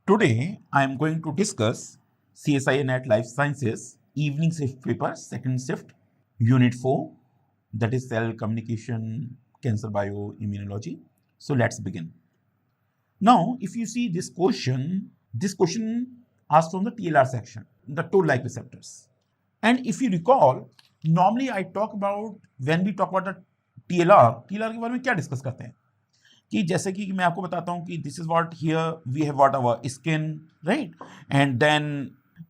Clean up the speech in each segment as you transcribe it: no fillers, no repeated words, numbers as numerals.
Today, I am going to discuss CSI NET Life Sciences evening shift paper, second shift, unit 4, that is cell communication, cancer bioimmunology. So let's begin. Now, if you see this question asked from the TLR section, the toll-like receptors. And if you recall, normally I talk about, when we talk about the TLR के बारे में क्या discuss करते हैं कि जैसे कि मैं आपको बताता हूं कि this is what here we have what our skin, right, and then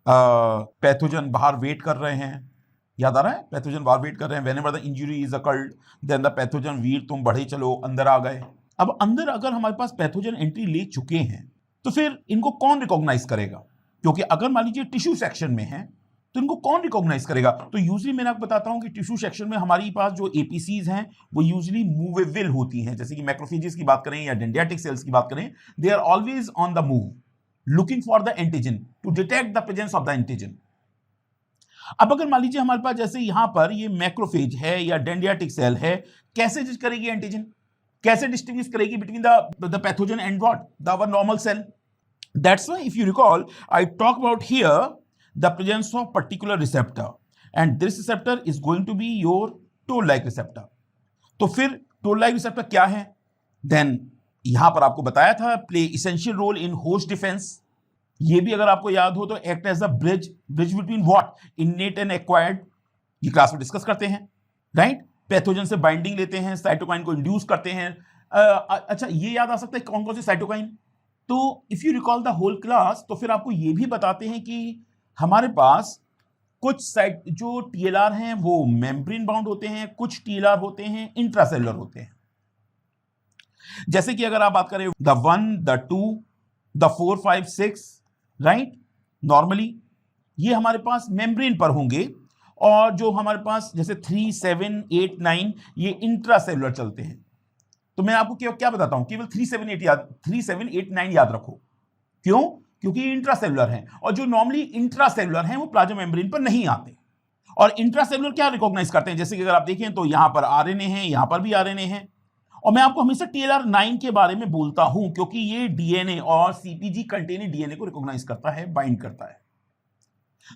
pathogen बाहर वेट कर रहे हैं, याद आ रहा है, पैथोजन बाहर वेट कर रहे हैं, whenever the injury is occurred then the pathogen वीर तुम बढ़े चलो अंदर आ गए। अब अंदर अगर हमारे पास पैथोजन एंट्री ले चुके हैं तो फिर इनको कौन रिकॉग्नाइज करेगा, क्योंकि अगर मान लीजिए टिश्यू सेक्शन में है तो इनको कौन रिकॉग्नाइज करेगा। तो यूजली मैंने आपको बताता हूं कि टिश्यू सेक्शन में हमारी पास जो एपीसीज हैं वो यूजली मूवेबल होती हैं, जैसे कि मैक्रोफेजेस की बात करें या डेंड्रियाटिक सेल्स की बात करें, they are always on the move looking for the antigen to detect the presence of the antigen. अब अगर मान लीजिए हमारे पास जैसे यहां पर ये मैक्रोफेज है या डेंड्रियाटिक सेल है, कैसे जज करेगी एंटीजन, कैसे डिस्टिंग्विश करेगी between the pathogen and what the our normal cell. That's why if you recall I talk about here the presence of particular receptor and this receptor is going to be your toll-like receptor। तो फिर toll-like receptor क्या है, then यहां पर आपको बताया था play essential role in host defense। ये भी अगर आपको याद हो तो act as a bridge between what innate and acquired, ये क्लास में डिस्कस करते हैं, राइट। पैथोजन से बाइंडिंग लेते हैं, साइटोकाइन को इंड्यूस करते हैं। अच्छा, ये याद आ सकता है कौन कौन से साइटोकाइन। तो if you recall the whole class तो फिर आपको ये भी बताते हैं कि हमारे पास कुछ साइट जो टीएलआर हैं वो मेम्ब्रेन बाउंड होते हैं, कुछ टीएलआर होते हैं इंट्रासेलुलर होते हैं। जैसे कि अगर आप बात करें the 1, the 2, the 4, 5, 6, right, normally ये हमारे पास मेम्ब्रेन पर होंगे, और जो हमारे पास जैसे 3, 7, 8, 9 ये इंट्रासेलुलर चलते हैं। तो मैं आपको क्या बताता हूं, केवल 3, 7, 8, 9 याद रखो। क्यों? क्योंकि इंट्रासेलुलर हैं, और जो नॉर्मली इंट्रासेलुलर हैं वो प्लाज्मा मेम्ब्रेन पर नहीं आते। और इंट्रासेलुलर क्या रिकॉग्नाइज करते हैं, जैसे कि अगर आप देखें तो यहां पर आरएनए हैं, यहां पर भी आरएनए हैं। और मैं आपको हमेशा टीएलआर 9 के बारे में बोलता हूं क्योंकि ये डीएनए और सीपीजी कंटेनिंग डीएनए को रिकॉग्नाइज करता है, बाइंड करता है।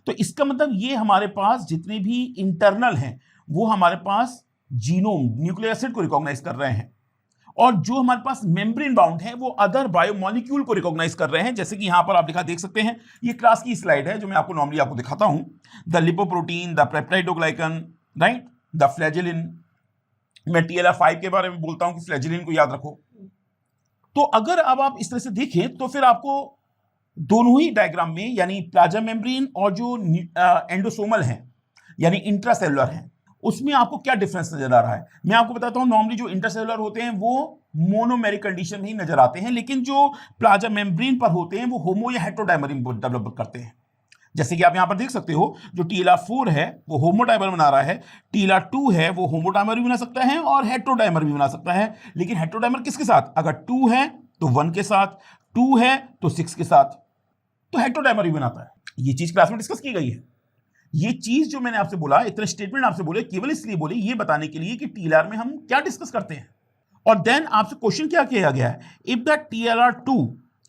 तो इसका मतलब ये हमारे पास जितने भी इंटरनल हैं वो हमारे पास जीनोम न्यूक्लिक एसिड को रिकॉग्नाइज कर रहे हैं, और जो हमारे पास मेम्ब्रेन बाउंड है वो अदर बायोमॉलिक्यूल को रिकॉग्नाइज कर रहे हैं। जैसे कि यहां पर आप लिखा देख सकते हैं, ये क्लास की स्लाइड है जो मैं आपको नॉर्मली आपको दिखाता हूं, the lipoprotein, the peptidoglycan, right, the flagellin. मैं टीएलआर 5 के बारे में बोलता हूं कि फ्लैजिलिन को याद रखो। तो अगर अब आप इस तरह से देखें तो फिर आपको दोनों ही डायग्राम में, यानी प्लाज्मा मेम्ब्रेन और जो एंडोसोमल हैं यानी इंट्रासेलुलर हैं, उसमें आपको क्या डिफरेंस नजर आ रहा है। मैं आपको बताता हूं, नॉर्मली जो इंटरसेलुलर होते हैं वो मोनोमेरिक कंडीशन में ही नजर आते हैं, लेकिन जो प्लाज्मा मेम्ब्रेन पर होते हैं वो होमो या हेटेरोडाइमर डेवलप करते हैं। जैसे कि आप यहां पर देख सकते हो, जो टीएलआर 4 है वो होमोडाइमर बना रहा है, टीएलआर 2 है वो होमोडाइमर भी बना सकता है और हेटेरोडाइमर भी बना सकता है। लेकिन हेटेरोडाइमर किसके साथ, अगर 2 है तो 1 के साथ, 2 है तो 6 के साथ, तो हेटेरोडाइमर भी बनाता है। ये चीज क्लास में डिस्कस की गई है। ये चीज जो मैंने आपसे बोला, इतने स्टेटमेंट आपसे बोले, केवल इसलिए बोले ये बताने के लिए कि टीएलआर में हम क्या डिस्कस करते हैं। और देन आपसे क्वेश्चन क्या किया गया है, if the TLR 2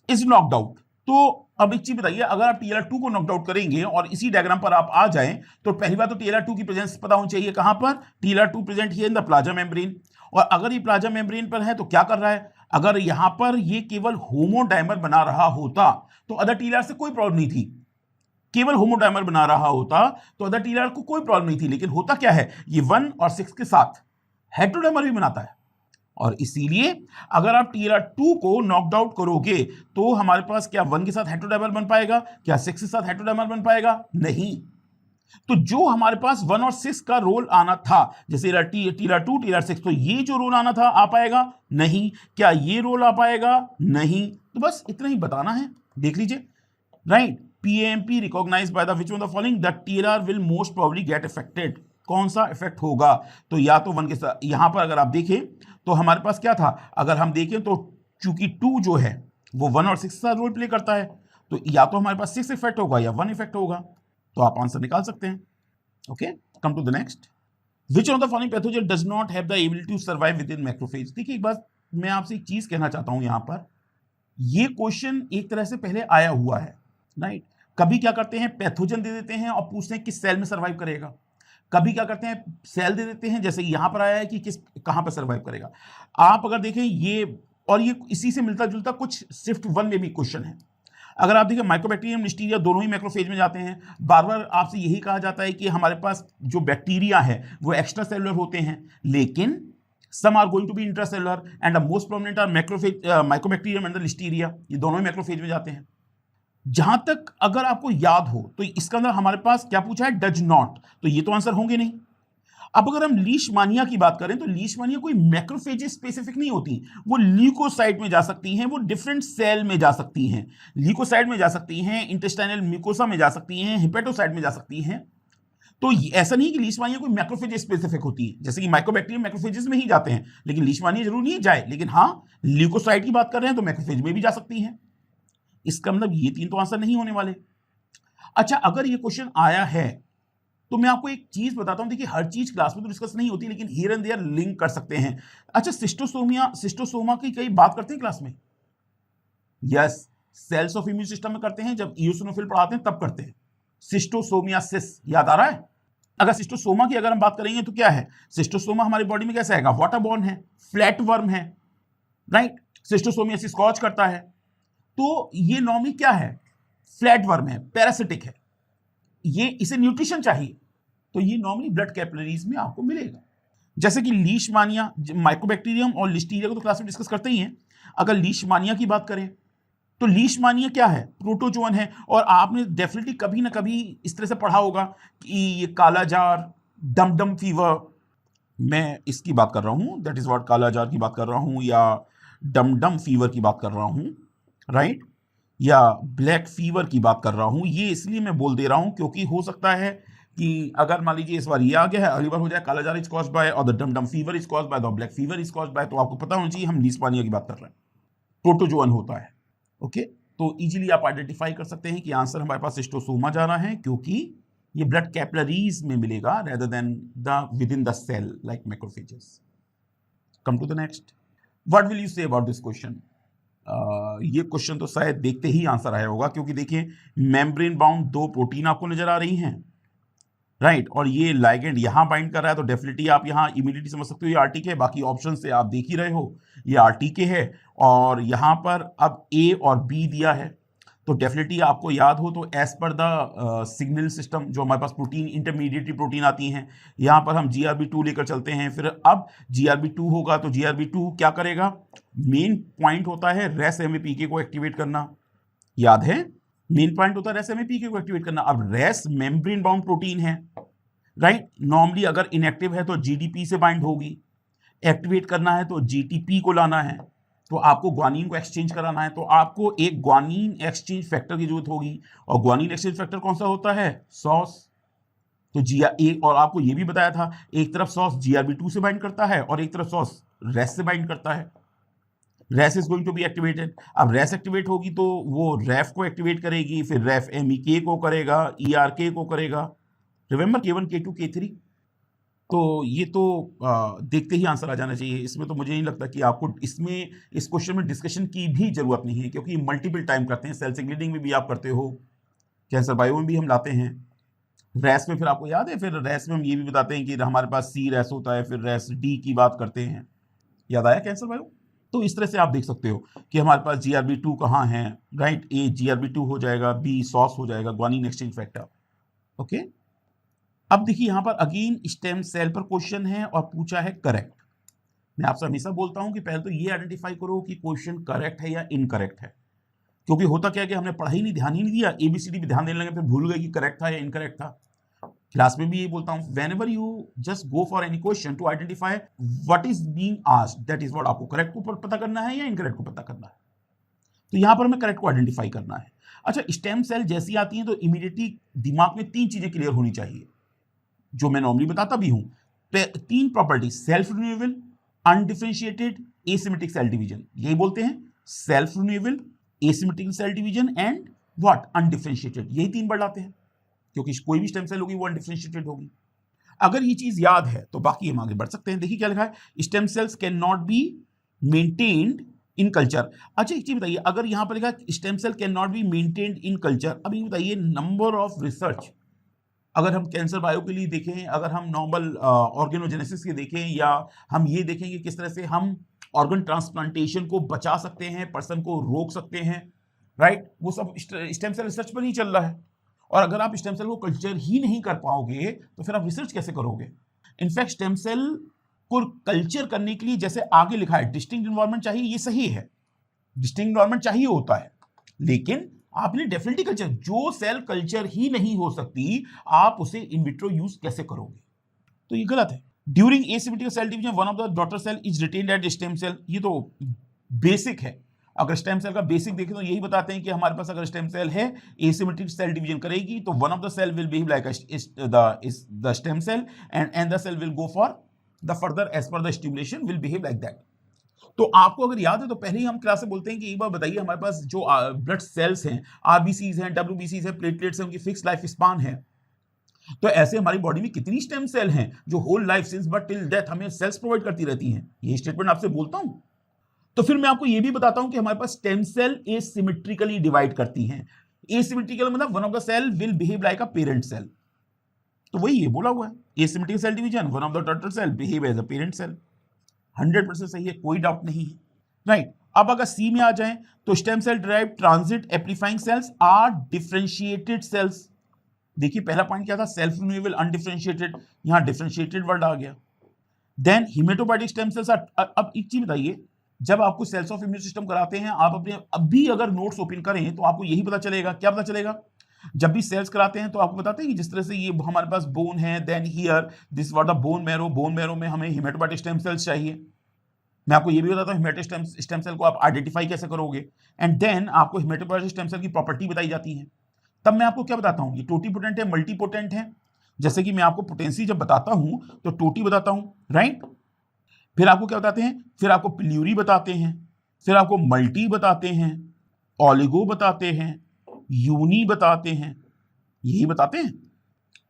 is knocked out. तो अब एक चीज बताइए, अगर आप टीएलआर 2 को नॉकड आउट करेंगे और इसी डायग्राम पर आप आ जाएं तो पहली बात तो टीएलआर 2 की प्रेजेंस पता होनी चाहिए, कहां पर, TLR 2 present here in the plasma membrane. और अगर ये प्लाज्मा मेम्ब्रेन पर है तो क्या कर रहा है, अगर यहां पर ये केवल होमोडाइमर बना रहा होता तो अदर टीएलआर से कोई प्रॉब्लम नहीं थी, केवल होमोडाइमर बना रहा होता तो अदर टीएलआर को कोई प्रॉब्लम नहीं थी। लेकिन होता क्या है, ये 1 और 6 के साथ हेटेरोडाइमर भी बनाता है, और इसीलिए अगर आप टीएलआर 2 को नॉकड आउट करोगे तो हमारे पास क्या 1 के साथ हेटेरोडाइमर बन पाएगा, क्या 6 के साथ हेटेरोडाइमर बन पाएगा, नहीं। तो जो हमारे पास 1 और 6 का रोल आना था, जैसे टीएलआर 2, टीएलआर 6, तो ये जो रोल आना था आ पाएगा, नहीं। क्या ये रोल आ पाएगा, नहीं। तो बस इतना ही बताना है, देख लीजिए, right. PAMP recognized by the which one of the following, the TLR will most probably get affected। कौन सा इफेक्ट होगा, तो या तो 1 के साथ, यहां पर अगर आप देखें तो हमारे पास क्या था, अगर हम देखें तो चूंकि 2 जो है वो 1 और 6 के साथ रोल प्ले करता है, तो या तो हमारे पास 6 इफेक्ट होगा या 1 इफेक्ट होगा। तो आप आंसर निकाल सकते हैं। Okay, come to the next, which of the following pathogen does not have the ability to survive within macrophage. देखिए एक बात मैं आपसे एक चीज कहना चाहता हूं यहां पर, ये क्वेश्चन एक तरह से पहले आया हुआ है, राइट। कभी क्या करते हैं, पैथोजन दे देते हैं और पूछते हैं किस सेल में सर्वाइव करेगा। कभी क्या करते हैं, सेल दे देते हैं, जैसे यहां पर आया है कि किस कहां पर सर्वाइव करेगा। आप अगर देखें ये, और ये इसी से मिलता जुलता कुछ शिफ्ट 1 में भी क्वेश्चन है। अगर आप देखें माइक्रोबैक्टीरियम, लिस्टीरिया दोनों ही मैक्रोफेज में जाते हैं। बार बार आपसे यही कहा जाता है कि हमारे पास जो बैक्टीरिया है वो एक्स्ट्रा सेलुलर होते हैं, लेकिन some are going to be intracellular and the most prominent are macrophage, mycobacterium and the listeria, ये दोनों ही मैक्रोफेज में जाते हैं। जहां तक अगर आपको याद हो तो इसका अंदर हमारे पास क्या पूछा है, डज नॉट, तो ये तो आंसर होंगे नहीं। अब अगर हम लीशमानिया की बात करें तो लीशमानिया कोई मैक्रोफेज स्पेसिफिक नहीं होती, वो ल्यूकोसाइट में जा सकती हैं, वो डिफरेंट सेल में जा सकती हैं, ल्यूकोसाइट में जा सकती हैं, इंटेस्टाइनल म्यूकोसा में जा सकती हैं, हिपेटोसाइट में जा सकती हैं। तो ऐसा नहीं कि लीशमानिया कोई मैक्रोफेज स्पेसिफिक होती है, जैसे कि माइकोबैक्टीरियम मैक्रोफेजेस में ही जाते हैं, लेकिन लीशमानिया जरूर नहीं जाए, लेकिन हाँ ल्यूकोसाइट की बात कर रहे हैं तो मैक्रोफेज में भी जा सकती हैं। इसका मतलब ये 3 तो आंसर नहीं होने वाले। अच्छा, अगर ये क्वेश्चन आया है तो मैं आपको एक चीज बताता हूं, देखिए हर चीज क्लास में तो डिस्कस नहीं होती, लेकिन हियर एंड देयर लिंक कर सकते हैं। अच्छा, सिस्टोसोमा की कई बात करते हैं क्लास में, yes, cells of immune system में करते हैं, जब इयोसिनोफिल पढ़ाते हैं तब करते हैं। सिस्टोसोमियासिस याद आ रहा है? अगर सिस्टोसोमा की अगर हम बात करेंगे तो क्या है, सिस्टोसोमा हमारी बॉडी में कैसा आएगा, वाटर बॉर्न है, फ्लैट वर्म है, राइट। सिस्टोसोमियासिस कॉज करता है, तो ये नॉर्मली क्या है, फ्लैट वर्म है, पैरासिटिक है, ये इसे न्यूट्रिशन चाहिए, तो ये नॉर्मली ब्लड कैपिलरीज में आपको मिलेगा। जैसे कि लीशमानिया, माइकोबैक्टीरियम और लिस्टीरिया को तो क्लास में डिस्कस करते ही हैं। अगर लीशमानिया की बात करें तो लीशमानिया क्या है, प्रोटोजोअन है, और आपने डेफिनेटली कभी ना कभी इस तरह से पढ़ा होगा कि ये काला जार, डम डम फीवर, मैं इसकी बात कर रहा हूं, दैट इज व्हाट, काला जार की बात कर रहा हूं, या डम डम फीवर की बात कर रहा हूं, राइट, या ब्लैक फीवर की बात कर रहा हूं। ये इसलिए मैं बोल दे रहा हूं क्योंकि हो सकता है कि अगर मान लीजिए इस बार ये आ गया है, अगली बार हो जाए काला जार इज कॉज्ड बाय, और द डम डम fever is caused by, the black fever is caused by, तो आपको पता होना चाहिए हम लीशमानिया की बात कर रहे हैं, प्रोटोजोअन होता है। ओके, तो इजीली आप आइडेंटिफाई कर सकते हैं कि आंसर हमारे पास सिस्टोसोमा जा रहा है, क्योंकि ये ब्लड कैपिलरीज में मिलेगा rather than the within the cell like macrophages. Come to the next, what will you say about this question. ये क्वेश्चन तो शायद देखते ही आंसर आया होगा, क्योंकि देखिए मेम्ब्रेन बाउंड 2 प्रोटीन आपको नजर आ रही हैं, राइट, और ये लाइगेंड यहां बाइंड कर रहा है, तो डेफिनेटली आप यहां इमीडिएटली समझ सकते हो ये आरटीके है। बाकी ऑप्शन से आप देख ही रहे हो ये आरटीके है, और यहां पर अब ए और बी दिया है, तो डेफिनेटली आपको याद हो तो as per the signal system जो हमारे पास प्रोटीन इंटरमीडिएटरी प्रोटीन आती हैं, यहां पर हम GRB2 लेकर चलते हैं। फिर अब GRB2 होगा तो GRB2 क्या करेगा, मेन पॉइंट होता है रेस MAPK को एक्टिवेट करना, याद है, मेन पॉइंट होता है रेस MAPK को एक्टिवेट करना। अब रेस मेम्ब्रेन बाउंड प्रोटीन है, राइट, नॉर्मली अगर इनएक्टिव है तो GDP से बाइंड होगी, एक्टिवेट करना है तो GTP को लाना है, तो आपको ग्वानिन को एक्सचेंज कराना है, तो आपको एक ग्वानिन एक्सचेंज फैक्टर की जरूरत होगी, और ग्वानिन एक्सचेंज फैक्टर कौन सा होता है, सॉस। तो और आपको ये भी बताया था, एक तरफ सॉस GRB2 से बाइंड करता है और एक तरफ सॉस रेस से बाइंड करता है। Race is going to be activated, अब रेस एक्टिवेट होगी तो वो रेफ को एक्टिवेट करेगी, फिर रेफ MEK को करेगा, ERK को करेगा, रिमेंबर K1 K2 K3। तो ये तो देखते ही आंसर आ जाना चाहिए, इसमें तो मुझे नहीं लगता कि आपको इसमें इस क्वेश्चन में डिस्कशन की भी जरूरत नहीं है, क्योंकि मल्टीपल टाइम करते हैं, सेल सिग्नलिंग में भी आप करते हो, कैंसर बायो में भी हम लाते हैं। रैस में फिर आपको याद है, फिर रैस में हम ये भी बताते हैं कि हमारे पास C रैस होता है, फिर रैस D की बात करते हैं, याद आया कैंसर बायो। तो इस तरह से आप देख सकते हो कि हमारे पास GRB2 कहाँ है, राइट, A GRB2 हो जाएगा, B सॉस हो जाएगा, ग्वानिन एक्सचेंज फैक्टर। ओके, अब देखिए यहां पर अगेन स्टेम सेल पर क्वेश्चन है और पूछा है करेक्ट। मैं आपसे हमेशा बोलता हूं कि पहले तो ये आइडेंटिफाई करो कि क्वेश्चन करेक्ट है या इनकरेक्ट है, क्योंकि होता क्या है कि हमने पढ़ा ही नहीं, ध्यान ही नहीं दिया, ABCD भी ध्यान देने लगे, फिर भूल गए कि करेक्ट था या इनकरेक्ट था। क्लास में भी यही बोलता हूं, whenever you just go for any question to identify what is being asked, that is what, आपको करेक्ट को पता करना है या इनकरेक्ट को पता करना है, तो यहां पर हमें करेक्ट को आइडेंटिफाई करना है। अच्छा, स्टेम सेल जैसी आती है तो इमीडिएटली दिमाग में 3 चीजें क्लियर होनी चाहिए, जो मैं नॉर्मली बताता भी हूं, 3 property, self renewable, undifferentiated, asymmetric cell division, यही बोलते हैं, self renewable, asymmetric cell division and what, undifferentiated, यही 3 वर्ड आते हैं, क्योंकि कोई भी स्टेम सेल होगी वो अनडिफरेंशिएटेड होगी। अगर ये चीज याद है तो बाकी हम आगे बढ़ सकते हैं। देखिए क्या लिखा है, stem cells can not be maintained in culture. अच्छा एक चीज बताइए, अगर यहां पर लिखा stem cell can not be maintained in culture, अब ये बताइए नंबर ऑफ रिसर्च, अगर हम कैंसर बायो के लिए देखें, अगर हम नॉर्मल ऑर्गेनोजेनेसिस के देखें, या हम ये देखें कि किस तरह से हम ऑर्गन ट्रांसप्लांटेशन को बचा सकते हैं, पर्सन को रोक सकते हैं, राइट, वो सब स्टेम सेल रिसर्च पर ही चल रहा है। और अगर आप स्टेम सेल को कल्चर ही नहीं कर पाओगे तो फिर आप रिसर्च कैसे करोगे? इनफैक्ट स्टेम सेल को कल्चर करने के लिए जैसे आगे लिखा है डिस्टिंक्ट एनवायरनमेंट चाहिए, ये सही है, डिस्टिंक्ट एनवायरनमेंट चाहिए होता है, लेकिन आपने डेफिनेटली कल्चर, जो सेल कल्चर ही नहीं हो सकती आप उसे इन विट्रो यूज कैसे करोगे? तो ये गलत है। During asymmetrical cell division one of the daughter cell is retained at stem cell, ये तो बेसिक है। अगर स्टेम सेल का बेसिक देखें तो यही बताते हैं कि हमारे पास अगर स्टेम सेल है, एसिमेट्रिक सेल डिवीजन करेगी तो one of the cell will behave like the stem cell and the cell will go for the further as per the stimulation will behave like that. तो आपको अगर याद है तो पहले ही हम क्लास में बोलते हैं कि एक बार बताइए हमारे पास जो ब्लड सेल्स हैं, आरबीसीज हैं, डब्ल्यूबीसीज हैं, प्लेटलेट्स हैं, उनकी फिक्स लाइफ स्पान है। तो ऐसे हमारी बॉडी में कितनी स्टेम सेल हैं जो whole life since birth till death हमें सेल्स प्रोवाइड करती रहती हैं? ये स्टेटमेंट आपसे बोलता हूं। तो फिर मैं आपको ये भी बताता हूं कि हमारे पास स्टेम सेल एसिमेट्रिकली डिवाइड करती हैं। एसिमेट्रिकल मतलब one of the cell will behave like a parent cell, तो वही ये बोला हुआ है, asymmetrical cell division one of the daughter cell behave as a parent cell. 100% सही है, कोई डाउट नहीं है, राइट। अब अगर सी में आ जाएं तो stem cell derive transit amplifying cells are differentiated cells. देखिए पहला पॉइंट क्या था, सेल्फ रिन्यूएबल अनडिफरेंशिएटेड, यहां डिफरेंशिएटेड वर्ड आ गया। Then haematopoietic stem cells are, अब एक चीज बताइए, जब आपको सेल्स ऑफ इम्यून सिस्टम कराते हैं, आप अपने अभी अगर नोट्स ओपन करें तो आपको यही पता चलेगा, क्या पता चलेगा? जब भी सेल्स कराते हैं तो आपको बताते हैं कि जिस तरह से ये हमारे पास बोन है, then here this what the bone marrow, bone marrow में हमें हिमेटोपोइटिक स्टेम सेल्स चाहिए। मैं आपको ये भी बताता हूं हिमेटोपोइटिक स्टेम सेल को आप आइडेंटिफाई कैसे करोगे, एंड देन आपको हिमेटोपोइटिक स्टेम सेल की प्रॉपर्टी बताई जाती है। तब मैं आपको क्या बताता हूं, ये टोटीपोटेंट है, मल्टीपोटेंट है। जैसे कि मैं आपको पोटेंसी जब बताता हूं तो टोटी बताता हूं, राइट। फिर आपको क्या बताते हैं, फिर आपको प्ल्यूरी बताते हैं, फिर आपको मल्टी बताते हैं, ऑलिगो बताते हैं, यूनी बताते हैं, यही बताते हैं।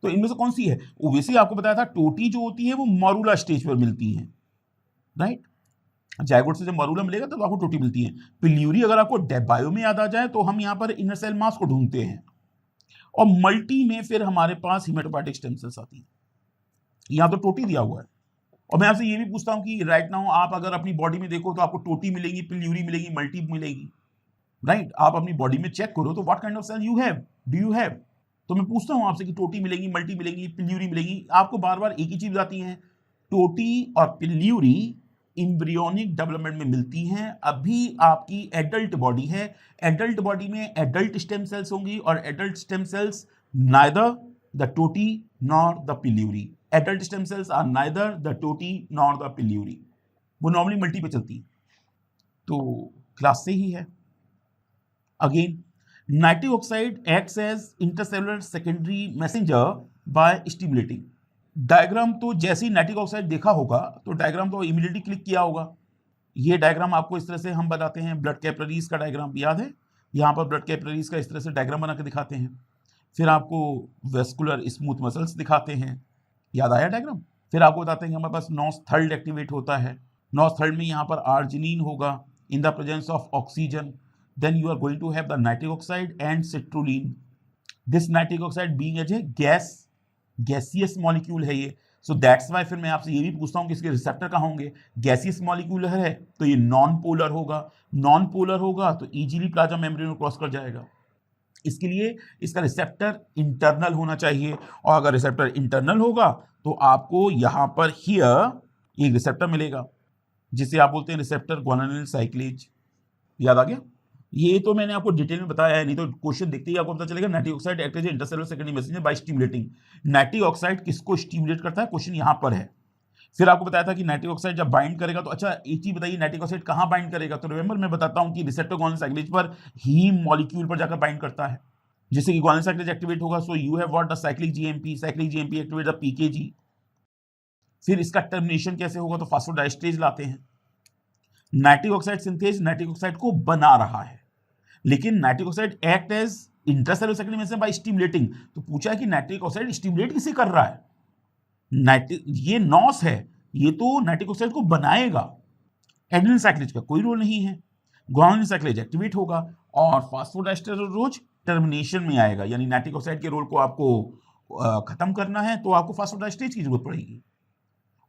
तो इनमें से कौन सी है? ओबेसिकली आपको बताया था टोटी जो होती है वो मरूला स्टेज पर मिलती है, राइट। जायगोट से जब मरूला मिलेगा तब आपको टोटी मिलती है। प्ल्यूरी अगर आपको बायो में याद आ जाए तो हम यहां पर इनर सेल मास को ढूंढते हैं, और मल्टी में फिर हमारे पास हिमेटोपोइटिक स्टेम सेल्स आती है। यहां तो टोटी दिया हुआ है, और मैं आपसे ये भी पूछता हूं कि राइट नाउ आप अगर अपनी बॉडी में देखो तो आपको टोटी मिलेगी, प्ल्यूरी मिलेगी, मल्टी मिलेगी, राइट। आप अपनी बॉडी में चेक करो तो what kind of cell you have, do you have? तो मैं पूछता हूं आपसे कि टोटी मिलेगी, मल्टी मिलेगी, प्ल्यूरी मिलेगी, आपको बार बार एक ही चीज बताती है, टोटी और प्ल्यूरी एम्ब्रियोनिक डेवलपमेंट में मिलती हैं। अभी आपकी एडल्ट बॉडी है, एडल्ट बॉडी में एडल्ट स्टेम सेल्स होंगी, और adult stem cells neither the toti nor the pluri, adult stem cells are neither the toti nor the pluri, वो नॉर्मली मल्टी पे चलती है। तो क्लास से ही है। Again nitric oxide acts as intercellular secondary messenger by stimulating. Diagram तो जैसे ही नाइट्रिक ऑक्साइड देखा होगा तो डायग्राम तो इमीडिएटली क्लिक किया होगा। ये डायग्राम आपको इस तरह से हम बताते हैं, ब्लड कैपिलरीज का डायग्राम याद है, यहाँ पर ब्लड कैपिलरीज का इस तरह से डायग्राम बना के दिखाते हैं। फिर आपको वेस्कुलर स्मूथ मसल्स दिखाते हैं, याद आया डायग्राम। फिर आपको बताते हैं कि हमारे पास नॉस थर्ड एक्टिवेट होता है, नॉस थर्ड में यहाँ पर आर्जिनिन होगा इन the presence of oxygen, then you are going to have the nitric oxide and citrulline. This nitric oxide being as a gaseous molecule है ये, so that's why फिर मैं आपसे ये भी पूछता हूँ कि इसके रिसेप्टर कहाँ होंगे। गैसियस मॉलिक्यूल है तो ये नॉन पोलर होगा, नॉन पोलर होगा तो इजीली प्लाज्मा मेम्ब्रेन को क्रॉस कर जाएगा। इसके लिए इसका रिसेप्टर इंटरनल होना चाहिए, और अगर रिसेप्टर इंटरनल होगा तो आपको यहाँ पर हियर एक रिसेप्टर मिलेगा जिसे आप बोलते हैं रिसेप्टर ग्वानिल साइक्लेज। याद आ गया? ये तो मैंने आपको डिटेल में बताया है, नहीं तो क्वेश्चन देखते ही आपको पता चलेगा nitric oxide act as intercellular secondary messenger by stimulating. Nitric oxide किसको स्टिमुलेट करता है, क्वेश्चन यहां पर है। फिर आपको बताया था कि नाइट्रिक ऑक्साइड जब बाइंड करेगा तो अच्छा एक चीज बताइए, नाइट्रिक ऑक्साइड कहां बाइंड करेगा? तो रिमेंबर मैं बताता हूं कि रिसेप्टर ग्वानिल साइक्लेज पर हीम मॉलिक्यूल पर जाकर बाइंड करता है, जिससे कि ग्वानिल साइक्लेज एक्टिवेट होगा। So you have what the cyclic GMP activate the PKG. फिर इसका टर्मिनेशन कैसे होगा? तो फास्फोडाइस्टेज लाते हैं। Nitric oxide synthase nitric oxide को बना रहा है, लेकिन nitric oxide act as intercellular secondary messenger by stimulating. तो पूछा है कि नाइट्रिक ऑक्साइड स्टिमुलेट किसे कर रहा है? ये नॉस है, ये तो नाइट्रिक ऑक्साइड को बनाएगा, एडेनिल साइक्लेज का कोई रोल नहीं है। ग्वानिन साइक्लेज एक्टिवेट होगा और फास्फोडाइस्टर रोज टर्मिनेशन में आएगा, यानी नाइट्रिक ऑक्साइड के रोल को आपको खत्म करना है तो आपको फास्फोडाइस्टेज की जरूरत पड़ेगी।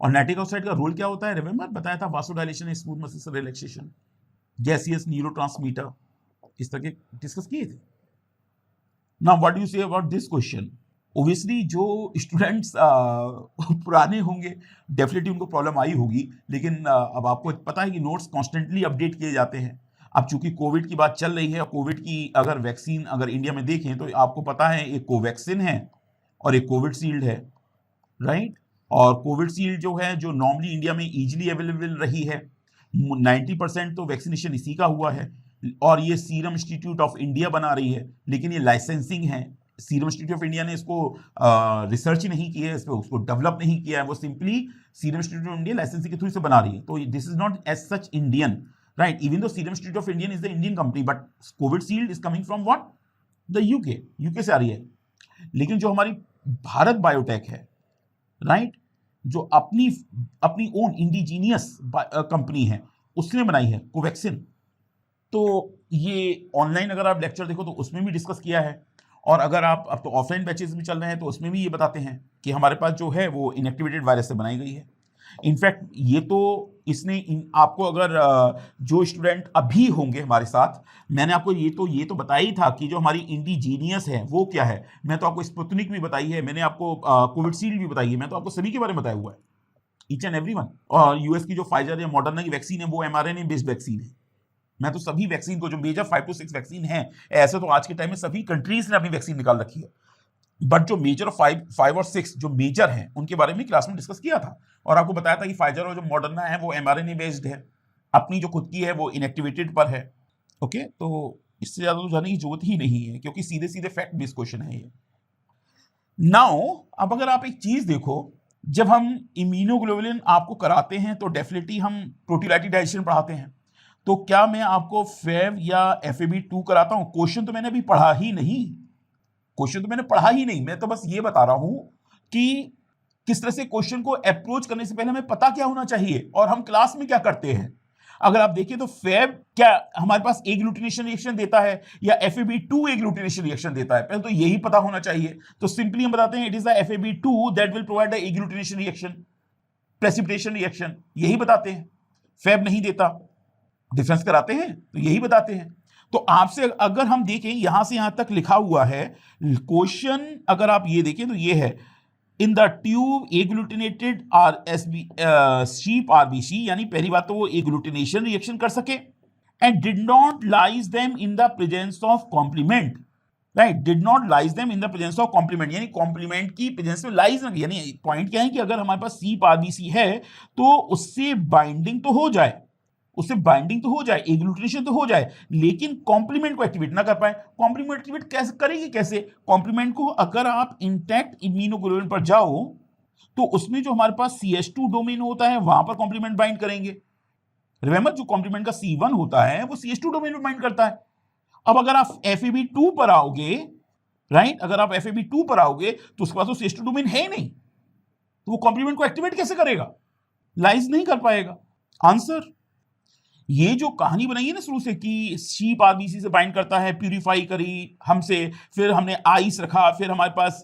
और नाइट्रिक ऑक्साइड का रोल क्या होता है, रिमेंबर बताया था, vasodilation, smooth muscle relaxation, gaseous neurotransmitter, इस तरह के डिस्कस किए थे। Now what do you say about this question? Obviously जो स्टूडेंट्स पुराने होंगे डेफिनेटली उनको प्रॉब्लम आई होगी, लेकिन अब आपको पता है कि नोट्स कॉन्स्टेंटली अपडेट किए जाते हैं। अब चूंकि कोविड की बात चल रही है, कोविड की अगर वैक्सीन अगर इंडिया में देखें तो आपको पता है एक कोवैक्सिन है और एक कोविडशील्ड है, राइट। और कोविडशील्ड जो है, जो नॉर्मली इंडिया में इजीली अवेलेबल रही है, 90% तो वैक्सीनेशन इसी का हुआ है, और ये सीरम इंस्टीट्यूट ऑफ इंडिया बना रही है, लेकिन ये लाइसेंसिंग है। सीरम इंस्टीट्यूट ऑफ इंडिया ने इसको रिसर्च नहीं की है, इसको उसको डेवलप नहीं किया है, वो simply Serum Institute of India licensing के थ्रू से बना रही है। तो this is not as such Indian, right, even though Serum Institute of India is the Indian company, but Covishield is coming from what, the UK से आ रही है। लेकिन जो हमारी भारत बायोटेक है, राइट, जो अपनी ओन इंडिजीनियस कंपनी है, उसने बनाई है कोवैक्सिन। तो ये ऑनलाइन अगर आप लेक्चर देखो तो उसमें भी डिस्कस किया है, और अगर आप अब तो ऑफलाइन बैचेस भी चल रहे हैं तो उसमें भी ये बताते हैं कि हमारे पास जो है वो इनएक्टिवेटेड वायरस से बनाई गई है। इनफैक्ट ये तो इसने आपको अगर जो स्टूडेंट अभी होंगे हमारे साथ, मैंने आपको ये तो बताया ही था कि जो हमारी इंडिजीनियस है वो क्या है। मैं तो आपको स्पुतनिक भी बताई है, मैंने आपको कोविडशील्ड भी बताई है, मैं तो आपको सभी के बारे में बताया हुआ है, ईच एंड एवरी वन। और यूएस की जो फाइजर या मॉडर्ना की वैक्सीन है वो mRNA बेस्ड वैक्सीन है। मैं तो सभी वैक्सीन को, जो मेजर 5 to 6 वैक्सीन है, ऐसे तो आज के टाइम में सभी कंट्रीज ने अपनी वैक्सीन निकाल रखी है, बट जो मेजर 5 और 6 जो मेजर हैं उनके बारे में क्लास में डिस्कस किया था, और आपको बताया था कि फाइजर और जो मॉडर्ना है वो mRNA बेस्ड है, अपनी जो खुद की है वो इनएक्टिवेटेड पर है। ओके, तो इससे ज्यादा तो जाने की जरूरत ही नहीं है, क्योंकि सीधे सीधे फैक्ट बेस्ड क्वेश्चन है ये। नाउ अब अगर आप एक चीज देखो, जब हम इम्यूनोग्लोबुलिन आपको कराते हैं तो डेफिनेटली हम प्रोटीलाइटिक डाइजेशन पढ़ाते हैं, तो क्या मैं आपको फेव या FAB2 कराता हूं? क्वेश्चन तो मैंने अभी पढ़ा ही नहीं, मैं तो बस ये बता रहा हूं कि किस तरह से क्वेश्चन को अप्रोच करने से पहले हमें पता क्या होना चाहिए और हम क्लास में क्या करते हैं। अगर आप देखिए तो फेब क्या हमारे पास एग्लूटिनेशन रिएक्शन देता है या FAB2 एग्लूटिनेशन रिएक्शन देता है, पहले तो यही पता होना चाहिए। तो सिंपली हम बताते हैं it is the FAB2 that will provide the agglutination reaction, precipitation reaction, यही बताते हैं, फेब नहीं देता। डिफरेंस कराते हैं तो यही बताते हैं। तो आपसे अगर हम देखें यहां से यहां तक लिखा हुआ है क्वेश्चन, अगर आप ये देखें तो ये है in the tube agglutinated sheep RBC, यानी पहली बात तो वो एग्लूटिनेशन रिएक्शन कर सके, and did not lyse them in the presence of complement, right, did not lyse them in the presence of complement, यानी कॉम्प्लीमेंट की प्रेजेंस में लाइज, यानी पॉइंट क्या है कि अगर हमारे पास शीप RBC है तो उससे बाइंडिंग तो हो जाए, एग्लूटिनेशन तो हो जाए, लेकिन कॉम्प्लीमेंट को एक्टिवेट ना कर पाए। कॉम्प्लीमेंट एक्टिवेट कैसे करेगी? कैसे कॉम्प्लीमेंट को? अगर आप इंटैक्ट इम्यूनोग्लोबुलिन पर जाओ तो उसमें जो हमारे पास CH2 डोमेन होता है वहां पर कॉम्प्लीमेंट बाइंड करेंगे। रिमेंबर, जो कॉम्प्लीमेंट का C1 होता है वो CH2 डोमेन में बाइंड करता है। अब अगर आप FAB2 पर आओगे, राइट, अगर आप FAB2 पर आओगे तो उसके पास तो CH2 डोमेन है ही नहीं, तो वो कॉम्प्लीमेंट को एक्टिवेट कैसे करेगा? लाइज नहीं कर पाएगा। आंसर, ये जो कहानी बनाई है ना शुरू से कि शीप RBC से बाइंड करता है, प्यूरिफाई करी हमसे, फिर हमने आइस रखा, फिर हमारे पास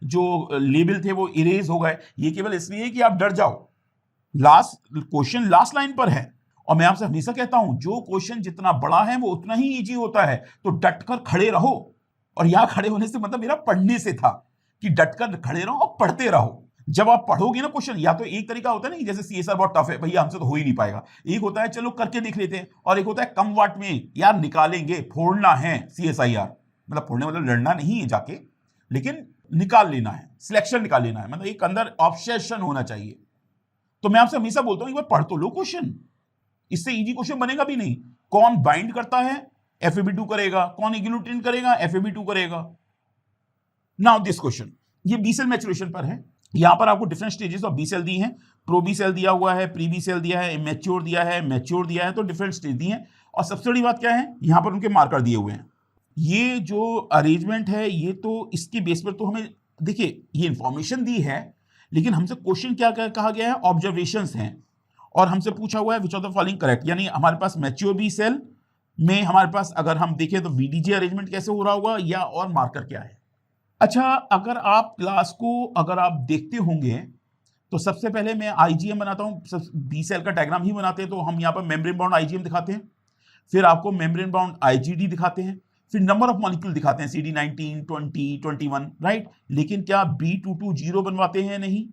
जो लेबल थे वो इरेज हो गए, ये केवल इसलिए कि आप डर जाओ। लास्ट क्वेश्चन लास्ट लाइन पर है, और मैं आपसे हमेशा कहता हूं जो क्वेश्चन जितना बड़ा है वो उतना ही इजी होता है, तो डटकर खड़े रहो। और यहां खड़े होने से मतलब मेरा पढ़ने से था कि डटकर खड़े रहो और पढ़ते रहो। जब आप पढ़ोगे ना क्वेश्चन, या तो एक तरीका होता है ना जैसे CSR बहुत टफ है भैया हमसे तो हो ही नहीं पाएगा, एक होता है चलो करके देख लेते हैं, और एक होता है कम वाट में यार निकालेंगे, फोड़ना है CSIR, मतलब फोड़ने मतलब लड़ना नहीं है जाके, लेकिन निकाल लेना है, सिलेक्शन निकाल लेना है, मतलब एक अंदर ऑब्सेशन होना चाहिए। तो मैं आपसे हमेशा बोलता हूं एक बार पढ़ तो लो क्वेश्चन, इससे इजी क्वेश्चन बनेगा भी नहीं। कौन बाइंड करता है? FAB2 करेगा। कौन एग्लूटिन करेगा? FAB2 करेगा। नाउ दिस क्वेश्चन, ये बी सेल मैचुरेशन पर है। यहां पर आपको different stages of B cell दी हैं, प्रो बी सेल दिया हुआ है, प्री बी सेल दिया है, इमेच्योर दिया है, मैच्योर दिया है, तो डिफरेंट स्टेज दी हैं। और सबसे बड़ी बात क्या है, यहां पर उनके मार्कर दिए हुए हैं। ये जो अरेंजमेंट है ये तो इसके बेस पर तो हमें देखिए ये इंफॉर्मेशन दी है, लेकिन हमसे क्वेश्चन क्या कहा गया है, ऑब्जर्वेशंस हैं, और हमसे पूछा हुआ है विच ऑफ द फॉलोइंग करेक्ट, यानी हमारे पास मैच्योर बी सेल में हमारे पास अगर हम देखें तो बीडीजे अरेंजमेंट कैसे हो रहा होगा या और मार्कर क्या है। अच्छा, अगर आप क्लास को अगर आप देखते होंगे तो सबसे पहले मैं आईजीएम बनाता हूं, बी सेल का डायग्राम ही बनाते हैं, तो हम यहां पर मेम्ब्रेन बाउंड आईजीएम दिखाते हैं, फिर आपको मेम्ब्रेन बाउंड आईजीडी दिखाते हैं, फिर नंबर ऑफ मॉलिक्यूल दिखाते हैं CD 19, 20, 21, राइट। लेकिन क्या B220 बनवाते हैं? नहीं।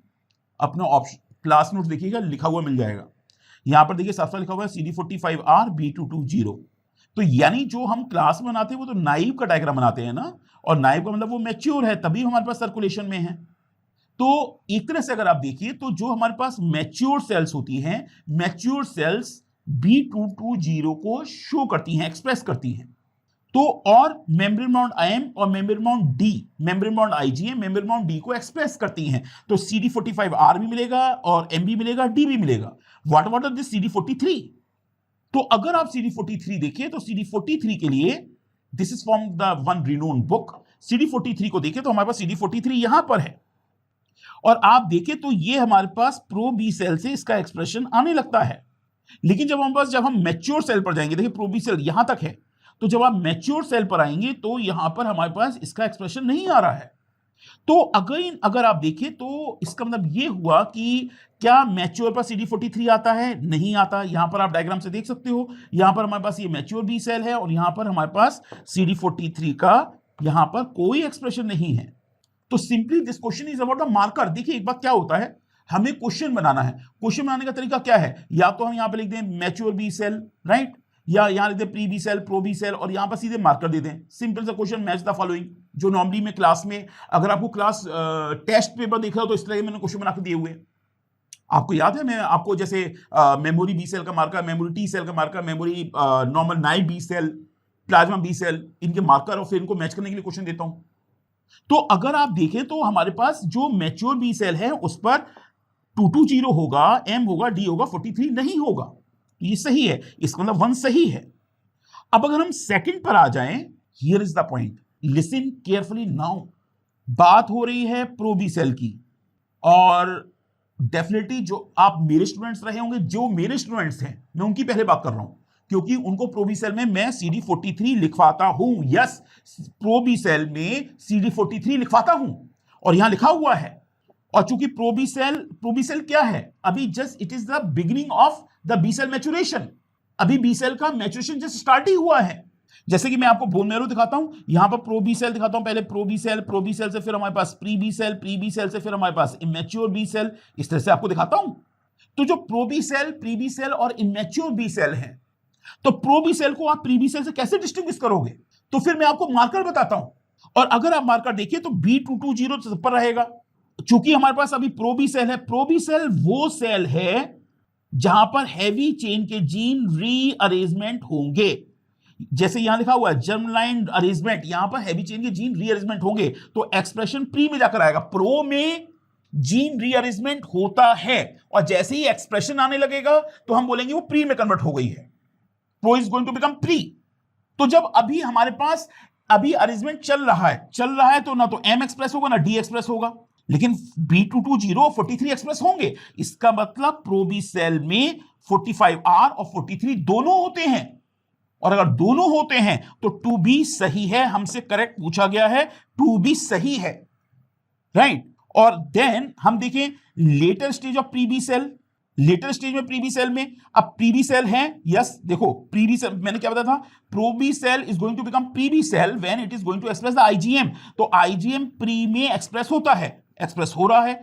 अपना ऑप्शन क्लास नोट देखिएगा, लिखा हुआ मिल जाएगा, यहां पर देखिए साफ साफ लिखा हुआ है CD45R B220। तो यानी जो हम क्लास में बनाते हैं वो तो नाइव का डायग्राम बनाते हैं ना, और नाइव का मतलब वो मैच्योर है, तभी हमारे पास सर्कुलेशन में है। तो एक तरह से अगर आप देखिए तो जो हमारे पास मैच्योर सेल्स होती हैं, मैच्योर सेल्स B220 को शो करती हैं, एक्सप्रेस करती हैं। तो और मेम्ब्रेन बाउंड आईएम और membrane bound D, membrane bound IgM membrane bound D को एक्सप्रेस करती हैं। तो CD45R भी मिलेगा और M भी मिलेगा, D भी मिलेगा। What about this CD43? तो अगर आप CD43 देखिए तो CD43 के लिए this is from the one renowned book, CD43 को देखें तो हमारे पास CD43 यहां पर है, और आप देखें तो ये हमारे पास प्रो बी सेल से इसका एक्सप्रेशन आने लगता है। लेकिन जब हम मैच्योर सेल पर जाएंगे, देखिए प्रो बी सेल यहां तक है, तो जब आप मैच्योर सेल पर आएंगे तो यहां पर हमारे पास इसका एक्सप्रेशन नहीं आ रहा है। तो अगर आप देखें तो इसका मतलब ये हुआ कि क्या मैच्योर पर CD43 आता है? नहीं आता। यहां पर आप डायग्राम से देख सकते हो, यहां पर हमारे पास ये मैच्योर बी सेल है और यहां पर हमारे पास CD43 का यहां पर कोई एक्सप्रेशन नहीं है। तो simply this question is about the marker. देखिए एक बात क्या होता है, हमें क्वेश्चन बनाना है, क्वेश्चन बनाने का तरीका क्या है, या तो हम यहां पर लिख दें मैच्योर बी सेल, राइट, या यहां लिख दें pre B cell, pro B cell, और यहां पर सीधे मार्कर दे दें। सिंपल सा क्वेश्चन, मैच द फॉलोइंग, जो नॉर्मली में क्लास में अगर आपको क्लास टेस्ट पेपर देख रहा हो तो इस तरह के मैंने क्वेश्चन बना के दिए हुए। आपको याद है मैं आपको जैसे मेमोरी बी सेल का मार्कर, मेमोरी टी सेल का marker, memory normal naive B cell, plasma B cell, इनके मार्कर और फिर इनको मैच करने के लिए क्वेश्चन देता हूं। तो अगर आप देखें तो हमारे पास जो मैच्योर बी सेल है उस पर 220 होगा, M होगा, D होगा, 43 नहीं होगा। ये सही है, इसका मतलब 1 सही है। अब अगर हम सेकंड पर आ जाएं, here is the point, listen carefully now. बात हो रही है प्रो बी सेल की, और डेफिनेटली जो आप मेरे स्टूडेंट्स रहे होंगे, जो मेरे स्टूडेंट्स हैं मैं उनकी पहले बात कर रहा हूं, क्योंकि उनको प्रो बी सेल में मैं CD43 लिखवाता हूं। यस, प्रो बी सेल में CD43 लिखवाता हूं और यहां लिखा हुआ है। और चूंकि प्रो बी सेल क्या है, अभी just it is the beginning of the B cell maturation, अभी बी सेल का मैच्योरेशन जस्ट स्टार्ट ही हुआ है। जैसे कि मैं आपको बोन मैरो दिखाता हूं, यहां पर प्रो बी सेल दिखाता हूं, पहले प्रो बी सेल से फिर हमारे पास प्री बी सेल से फिर हमारे पास इमेच्योर बी सेल, इस तरह से आपको दिखाता हूं। तो जो pro B cell, pre B cell और इमेच्योर बी सेल है, तो प्रो बी सेल को आप प्री बी सेल से कैसे डिस्टिंग्विश करोगे? तो फिर मैं आपको मार्कर बताता हूं, और अगर आप मार्कर देखिए तो B220 पर रहेगा, चूंकि हमारे पास अभी प्रो बी सेल है। प्रो बी सेल वो सेल है जहां पर हैवी चेन के जीन रीअरेंजमेंट होंगे, जैसे यहां लिखा हुआ है जर्मलाइन अरेंजमेंट, यहां पर हैवी चेन के जीन रीअरेंजमेंट होंगे, तो एक्सप्रेशन प्री में जाकर आएगा। प्रो में जीन रीअरेंजमेंट होता है, और जैसे ही एक्सप्रेशन आने लगेगा तो हम बोलेंगे वो प्री में कन्वर्ट हो गई है, pro is going to become pre. तो जब अभी हमारे पास अभी अरेंजमेंट चल रहा है तो ना तो M एक्सप्रेस होगा ना D एक्सप्रेस होगा, लेकिन B220 43 एक्सप्रेस होंगे। इसका मतलब प्रो बी सेल में 45R और 43 दोनों होते हैं, और अगर दोनों होते हैं तो 2B सही है, हमसे करेक्ट पूछा गया है, 2B सही है, राइट। और देन हम देखें later stage of pre B cell, later stage में प्री बी सेल में, अब प्री बी सेल है, यस देखो प्री बी सेल मैंने क्या बताया था, pro B cell is going to become pre B cell when it is going to express the IGM. तो आईजीएम प्री में एक्सप्रेस होता है, एक्सप्रेस हो रहा है,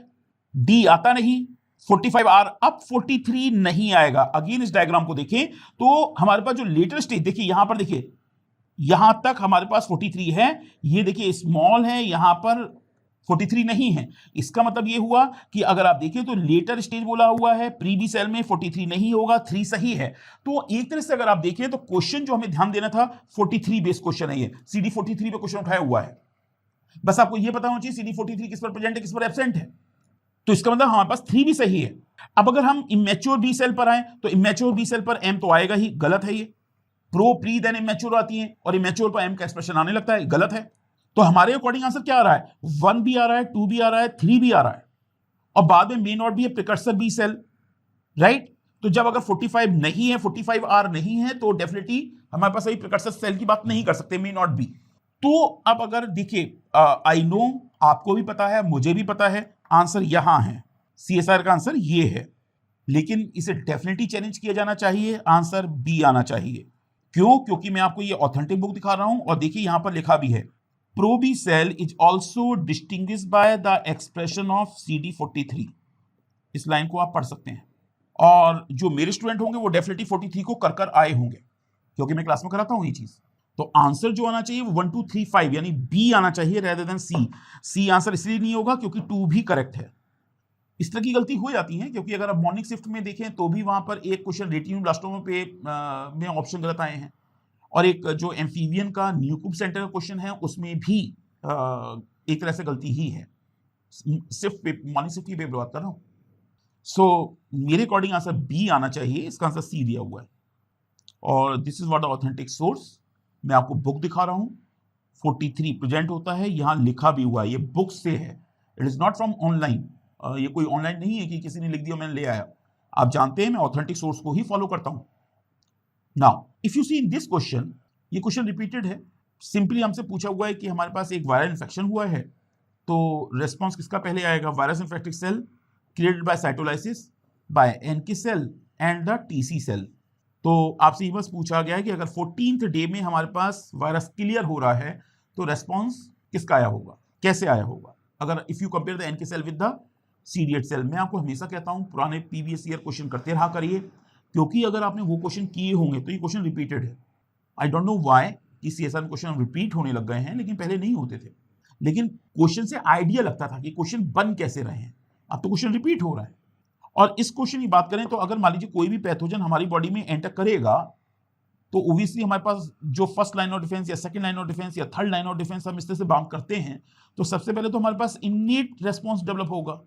डी आता नहीं, 45R, अब 43 नहीं आएगा। अगेन इस डायग्राम को देखें तो हमारे पास जो लेटर स्टेज, देखिए यहां पर, देखिए यहां तक हमारे पास 43 है, ये देखिए स्मॉल है, यहां पर 43 नहीं है। इसका मतलब ये हुआ कि अगर आप देखें तो लेटर स्टेज बोला हुआ है, प्री बी सेल में 43 नहीं होगा, 3 सही है। तो एक तरह से अगर आप देखें तो क्वेश्चन जो हमें ध्यान देना था 43 बेस्ड क्वेश्चन है, ये CD43 पे क्वेश्चन उठाया हुआ है। बस आपको ये पता होना चाहिए CD43 किस पर प्रेजेंट है, किस पर एब्सेंट है। तो इसका मतलब हमारे पास 3 भी सही है। अब अगर हम इमेच्योर बी सेल पर आए तो इमेच्योर बी सेल पर M तो आएगा ही, गलत है ये। प्रो प्री देन इमेच्योर आती है और इमेच्योर पर M का एक्सप्रेशन आने लगता है, गलत है। तो हमारे अकॉर्डिंग आंसर क्या आ रहा है, 1 भी आ रहा है, 2 भी आ रहा है, 3 भी आ रहा है, और बाद में मेन और भी है प्रिकर्सर बी सेल, राइट। तो जब अगर 45 नहीं है, 45R नहीं है, तो डेफिनेटली हमारे पास अभी प्रिकर्सर सेल की बात नहीं कर सकते, मे नॉट बी। तो अब अगर देखिए, आई नो, आपको भी पता है, मुझे भी पता है, आंसर यहां है, CSR का आंसर ये है, लेकिन इसे डेफिनेटली चैलेंज किया जाना चाहिए, आंसर बी आना चाहिए। क्यों? क्योंकि मैं आपको ये ऑथेंटिक बुक दिखा रहा हूं और देखिए यहां पर लिखा भी है, pro B cell is also distinguished by the expression of CD43। इस लाइन को आप पढ़ सकते हैं, और जो मेरे स्टूडेंट होंगे वो डेफिनेटली 43 को कर कर आए होंगे, क्योंकि मैं क्लास में कराता हूं ये चीज। तो आंसर जो आना चाहिए वो 1 2 3 5 यानी बी आना चाहिए रेदर देन सी। सी आंसर इसलिए नहीं होगा क्योंकि 2 भी करेक्ट है। इस तरह की गलती हो जाती है, क्योंकि अगर आप मॉर्निंग शिफ्ट में देखें तो भी वहां पर एक क्वेश्चन रेटिनोब्लास्टोमा पे में ऑप्शन गलत आए हैं, और एक जो एम्फीबियन का न्यूक्लिप सेंटर का क्वेश्चन है उसमें भी एक तरह से गलती ही है। सिर्फ मॉर्निंग शिफ्ट की पेपर बात कर रहा हूं। सो मेरे अकॉर्डिंग आंसर बी आना चाहिए, इसका आंसर सी दिया हुआ है। और this is what the authentic source. मैं आपको बुक दिखा रहा हूं, 43 प्रेजेंट होता है, यहां लिखा भी हुआ है, ये बुक से है, it is not from online. ये कोई ऑनलाइन नहीं है कि किसी ने लिख दिया मैंने ले आया। आप जानते हैं मैं ऑथेंटिक सोर्स को ही फॉलो करता हूं। Now if you see in this question, ये क्वेश्चन रिपीटेड है। सिंपली हमसे पूछा हुआ है कि हमारे पास एक वायरल इन्फेक्शन हुआ है, तो रेस्पॉन्स किसका पहले आएगा? Virus infected cell created by cytolysis by NK cell and the TC cell. तो आपसे ये बस पूछा गया है कि अगर 14th डे में हमारे पास वायरस क्लियर हो रहा है तो रेस्पॉन्स किसका आया होगा, कैसे आया होगा? अगर if you compare the NK cell with the CD8 cell. मैं आपको हमेशा कहता हूं पुराने प्रीवियस ईयर क्वेश्चन करते रहा करिए, क्योंकि अगर आपने वो क्वेश्चन किए होंगे तो ये क्वेश्चन रिपीटेड है। आई डोंट नो व्हाई कि CSR में क्वेश्चन रिपीट होने लग गए हैं, लेकिन पहले नहीं होते थे। लेकिन क्वेश्चन से आइडिया लगता था कि क्वेश्चन बन कैसे रहे हैं, अब तो क्वेश्चन रिपीट हो रहा है। और इस क्वेश्चन की बात करें तो अगर मान लीजिए कोई भी पैथोजन हमारी बॉडी में एंटर करेगा, तो ओब्वियसली हमारे पास जो फर्स्ट लाइन ऑफ डिफेंस या सेकंड लाइन ऑफ डिफेंस या थर्ड लाइन ऑफ डिफेंस हम इस तरह से बाउंड करते हैं, तो सबसे पहले तो हमारे पास इननेट रेस्पॉन्स डेवलप होगा।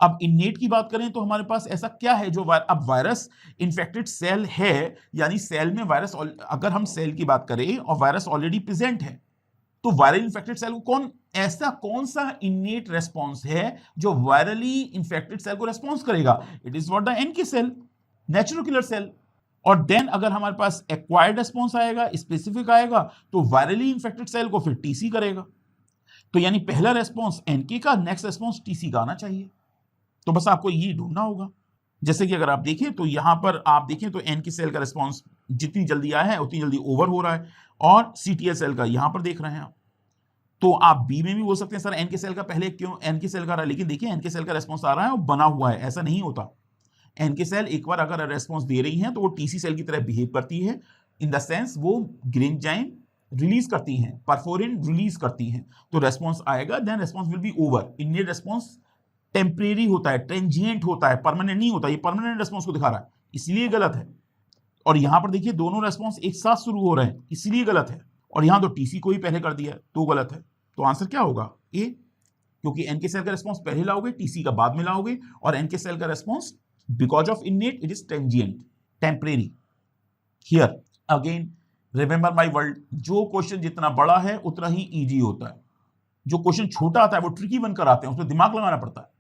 अब इननेट की बात करें तो हमारे पास ऐसा क्या है जो अब वायरस इन्फेक्टेड सेल है, यानी सेल में वायरस, अगर हम सेल की बात करें और वायरस ऑलरेडी प्रेजेंट है, तो वायरल इन्फेक्टेड सेल को ऐसा कौन सा इननेट रेस्पॉन्स है जो वायरली इन्फेक्टेड सेल को रेस्पॉन्स करेगा? It is what the NK cell, natural killer cell. और देन अगर हमारे पास एक्वायर्ड रेस्पॉन्स आएगा, स्पेसिफिक आएगा, तो वायरली इन्फेक्टेड सेल को फिर TC करेगा। तो यानी पहला रेस्पॉन्स NK का, नेक्स्ट रेस्पॉन्स TC का आना चाहिए। तो बस आपको ये ढूंढना होगा। जैसे कि अगर आप देखें तो यहां पर आप देखें तो NK सेल का रिस्पॉन्स जितनी जल्दी आया है उतनी जल्दी ओवर हो रहा है, और CTL सेल का यहां पर देख रहे हैं आप। तो आप बी में भी बोल सकते हैं सर NK सेल का पहले क्यों NK सेल का रहा, लेकिन देखिए NK सेल का रिस्पॉन्स आ रहा है और बना हुआ है, ऐसा नहीं होता। NK सेल एक बार अगर रेस्पॉन्स दे रही हैं तो वो TC सेल की तरह बिहेव करती है, इन द सेंस वो ग्रेन्जाइम रिलीज करती हैं, परफोरिन रिलीज करती हैं, तो रेस्पॉन्स आएगा, then response will be over. Innate response temporary होता है, ट्रांजिएंट होता है, परमानेंट नहीं होता। ये परमानेंट रेस्पॉन्स को दिखा रहा है, इसलिए गलत है। और यहां पर देखिए दोनों रेस्पॉन्स एक साथ शुरू हो रहे हैं, इसलिए गलत है। और यहां तो TC को ही पहले कर दिया तो गलत है। तो आंसर क्या होगा? ए, क्योंकि NK सेल का रेस्पॉन्स पहले लाओगे, TC का बाद में लाओगे, और NK सेल का response because of innate it is transient, temporary. Here again remember my word, जो क्वेश्चन जितना बड़ा है उतना ही इजी होता है। जो क्वेश्चन छोटा आता है वो ट्रिकी बनकर आते हैं, उसमें दिमाग लगाना पड़ता है।